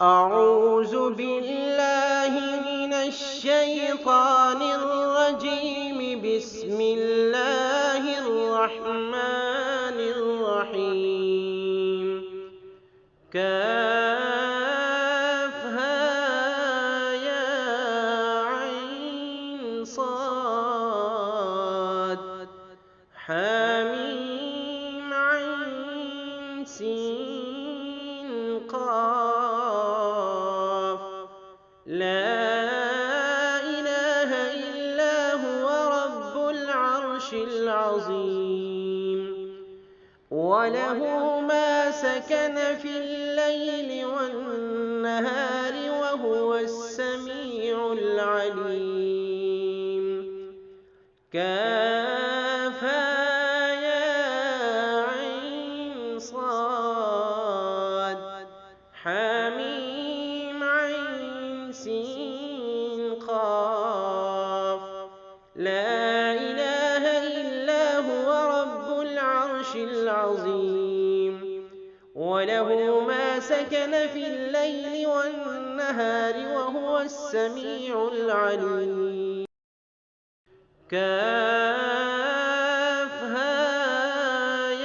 أعوذ بالله من الشيطان الرجيم. بسم الله الرحمن الرحيم. كافها يا عين صاد حميم عين سين قاف لا إله إلا هو رب العرش العظيم. وله ما سكن في الليل والنهار وهو السميع العليم. كافها يا عين صاد حميم عين سين قاف لا إله إلا هو رب العرش العظيم. وله ما سكن في الليل والنهار وهو السميع العليم. كافها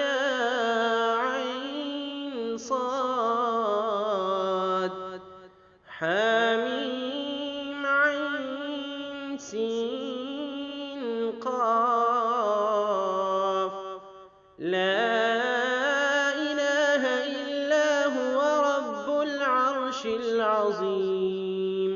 يا عين صاد حميم عين سين قاف لا إله إلا هو رب العرش العظيم.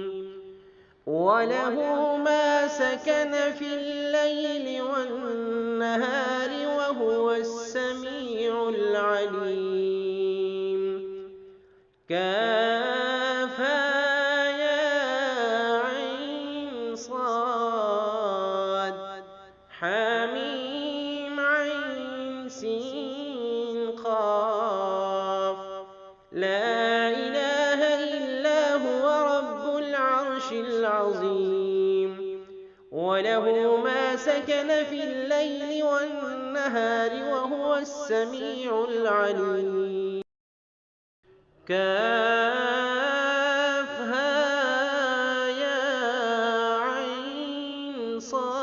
وله ما سكن في الليل والنهار وهو السميع العليم. كافها يا عين صاد حميم عين سين قاف لا إله إلا هو رب العرش العظيم. وله ما سكن في الليل والنهار وهو السميع العليم. كافها يا عين صاد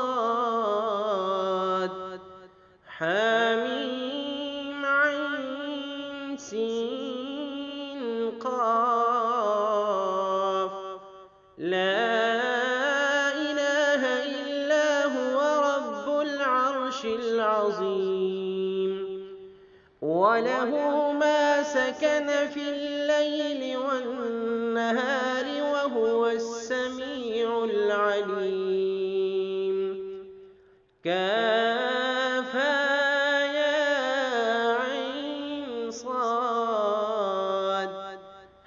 حميم عين سين قاف لا إله إلا هو رب العرش العظيم. وله ما سكن في الليل والنهار وهو السميع العليم. كافها يا عين صاد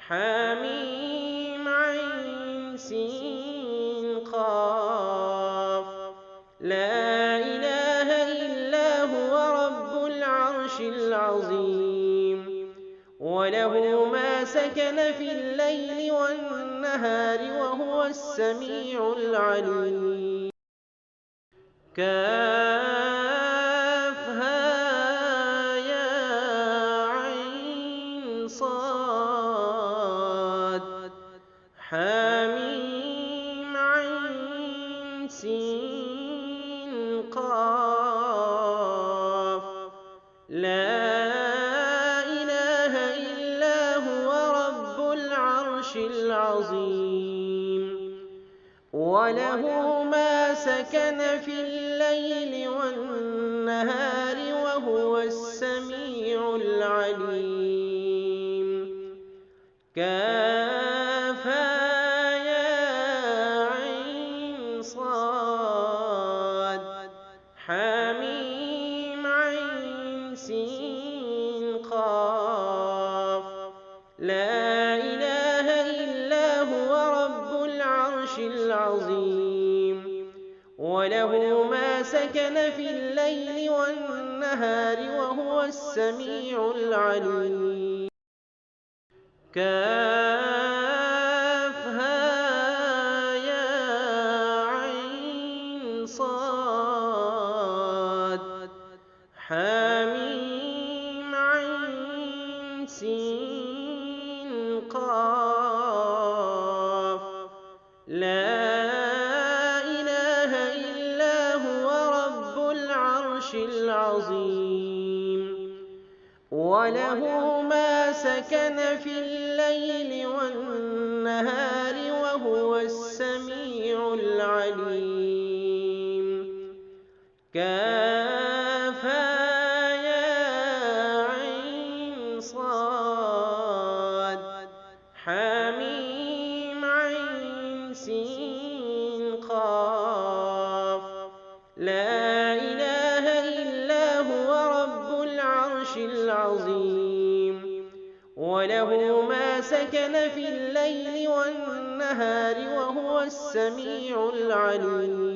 حميم عين سين قاف لا إله إلا هو رب العرش العظيم. وله ما سكن في الليل والنهار وهو السميع العليم. كافها يا عين صاد حميم عين سين قاف لا إله إلا هو رب العرش العظيم. وله ما سكن في الليل والنهار وهو السميع العليم. كافها يا عين صاد حميم عين سين قاف لا إله إلا هو رب العرش العظيم. وله ما سكن في الليل والنهار وهو السميع العليم. كافها يا عين صاد حميم عين سين قاف سكن في الليل والنهار وهو السميع العليم. كافها يا عين صاد حميم عين سين قاف لا إله إلا هو رب العرش العظيم. وله ما سكن في الليل والنهار وهو السميع العليم.